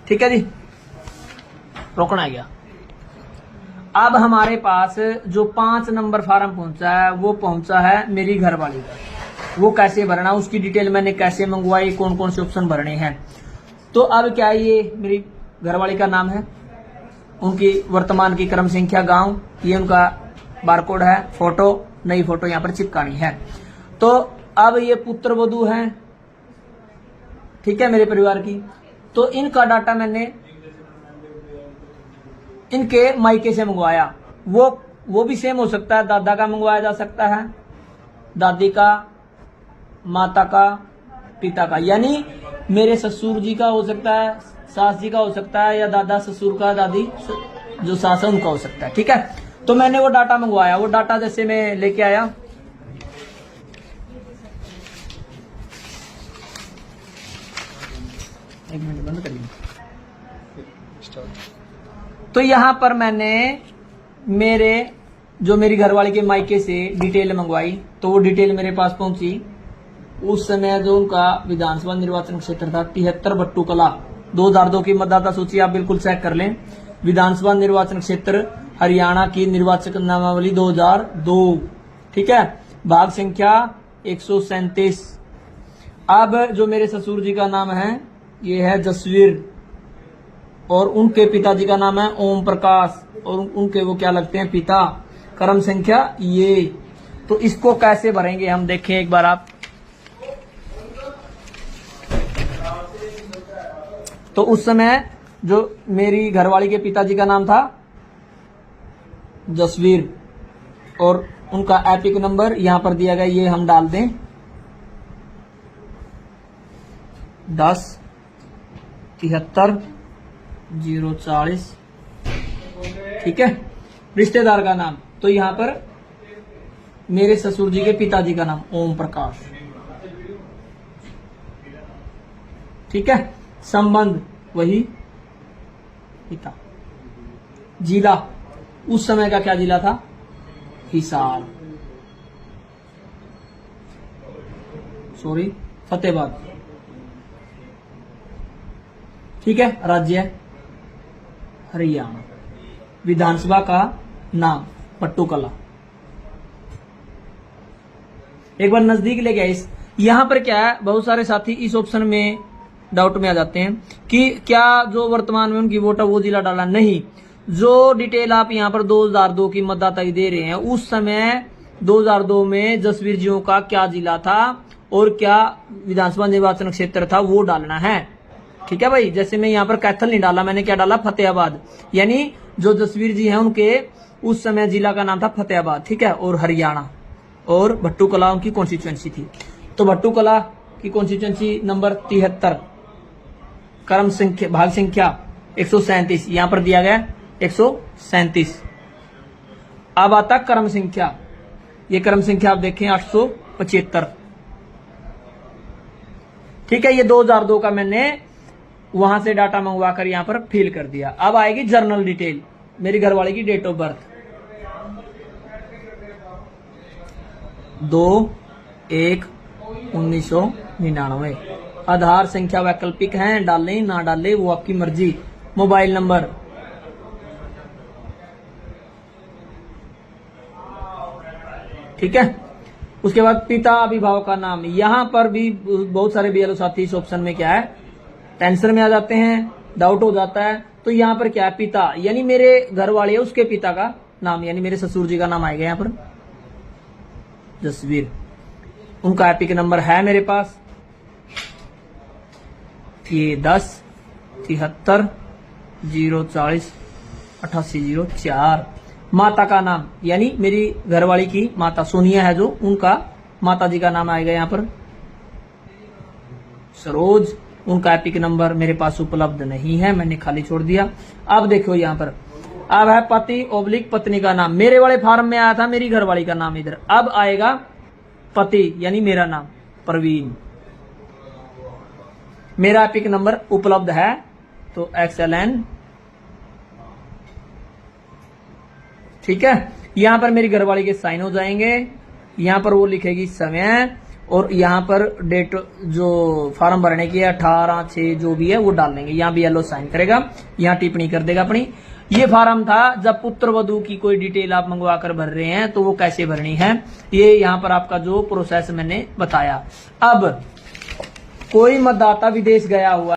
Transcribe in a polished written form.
ठीक है जी, रोकना है गया। अब हमारे पास जो 5 नंबर फार्म पहुंचा है वो पहुंचा है मेरी घरवाली का। वो कैसे भरना, उसकी डिटेल मैंने कैसे मंगवाई, कौन कौन से ऑप्शन भरने हैं। तो अब क्या है, ये मेरी घरवाली का नाम है, उनकी वर्तमान की क्रम संख्या, गांव, ये उनका बारकोड है, फोटो, नई फोटो यहाँ पर चिपकानी है। तो अब ये पुत्र वधू है, ठीक है, मेरे परिवार की। तो इनका डाटा मैंने इनके मायके से मंगवाया। वो भी सेम हो सकता है, दादा का मंगवाया जा सकता है, दादी का, माता का, पिता का, यानी मेरे ससुर जी का हो सकता है, सास जी का हो सकता है, या दादा ससुर का, दादी जो सास है उनका हो सकता है। ठीक है, तो मैंने वो डाटा मंगवाया। वो डाटा जैसे मैं लेके आया, एक मिनट बंद कर लीजिए। तो यहां पर मैंने मेरी घरवाली के मायके से डिटेल मंगवाई। तो वो डिटेल मेरे पास पहुंची। उस समय जो उनका विधानसभा निर्वाचन क्षेत्र था 73 भट्टू कला, 2002 की मतदाता सूची आप बिल्कुल चेक कर लें। विधानसभा निर्वाचन क्षेत्र हरियाणा की निर्वाचक नामावली 2002, ठीक है, भाग संख्या 137। अब जो मेरे ससुर जी का नाम है ये है जसवीर, और उनके पिताजी का नाम है ओम प्रकाश, और उनके वो क्या लगते हैं, पिता, क्रम संख्या ये। तो इसको कैसे भरेंगे हम देखें एक बार आप। तो उस समय जो मेरी घरवाली के पिताजी का नाम था जसवीर, और उनका एपिक नंबर यहां पर दिया गया, ये हम डाल दें 10-73-040, ठीक है। रिश्तेदार का नाम, तो यहां पर मेरे ससुर जी के पिताजी का नाम ओम प्रकाश, ठीक है। संबंध वही पिता। जिला उस समय का क्या जिला था, हिसार, सॉरी फतेहाबाद, ठीक है। राज्य हरियाणा। विधानसभा का नाम पट्टू कला। एक बार नजदीक ले गया इस, यहां पर क्या है, बहुत सारे साथी इस ऑप्शन में डाउट में आ जाते हैं कि क्या जो वर्तमान में उनकी वोट है वो जिला डाला, नहीं। जो डिटेल आप यहां पर 2002 की मतदाता की दे रहे हैं, उस समय 2002 में जसवीर जियों का क्या जिला था और क्या विधानसभा निर्वाचन क्षेत्र था वो डालना है, ठीक है भाई। जैसे मैं यहाँ पर कैथल नहीं डाला, मैंने क्या डाला, फतेहाबाद, यानी जो जसवीर जी हैं उनके उस समय जिला का नाम था फतेहाबाद, ठीक है, और हरियाणा। और भट्टू कला उनकी कॉन्स्टिट्यूएंसी थी। तो भट्टू कला की कॉन्स्टिट्यूएंसी नंबर 73, क्रम संख्या, भाग संख्या 137, यहां पर दिया गया 137। अब आता क्रम संख्या, ये क्रम संख्या आप देखें 875, ठीक है। ये 2002 का मैंने वहां से डाटा मंगवा कर यहां पर फिल कर दिया। अब आएगी जर्नल डिटेल, मेरी घरवाली की डेट ऑफ बर्थ 2/1/1999। आधार संख्या वैकल्पिक है, डालें ना डालें वो आपकी मर्जी। मोबाइल नंबर, ठीक है। उसके बाद पिता अभिभावक का नाम। यहां पर भी बहुत सारे बीएलओ साथी इस ऑप्शन में क्या है, टेंशन में आ जाते हैं, डाउट हो जाता है। तो यहां पर क्या है, पिता, यानी मेरे घर वाले है उसके पिता का नाम, यानी मेरे ससुर जी का नाम आएगा यहां पर जसवीर। उनका एपिक नंबर है मेरे पास, ये 10-73-040-8804। माता का नाम, यानी मेरी घरवाली की माता सोनिया है जो, उनका माता जी का नाम आएगा यहाँ पर सरोज। उनका एपिक नंबर मेरे पास उपलब्ध नहीं है, मैंने खाली छोड़ दिया। अब देखो यहाँ पर, अब है पति ओब्लिक पत्नी का नाम। मेरे वाले फार्म में आया था मेरी घरवाली का नाम इधर, अब आएगा पति यानी मेरा नाम प्रवीण। मेरा एपिक नंबर उपलब्ध है, तो XLN, ठीक है। यहां पर मेरी घरवाली के साइन हो जाएंगे, यहां पर वो लिखेगी समय, और यहाँ पर डेट जो फॉर्म भरने की है 18/6 जो भी है वो डाल देंगे। यहाँ भी येलो साइन करेगा, यहाँ टिप्पणी कर देगा अपनी। ये फॉर्म था जब पुत्र वधू की कोई डिटेल आप मंगवा कर भर रहे हैं तो वो कैसे भरनी है, ये यहाँ पर आपका जो प्रोसेस मैंने बताया। अब कोई मतदाता विदेश गया हुआ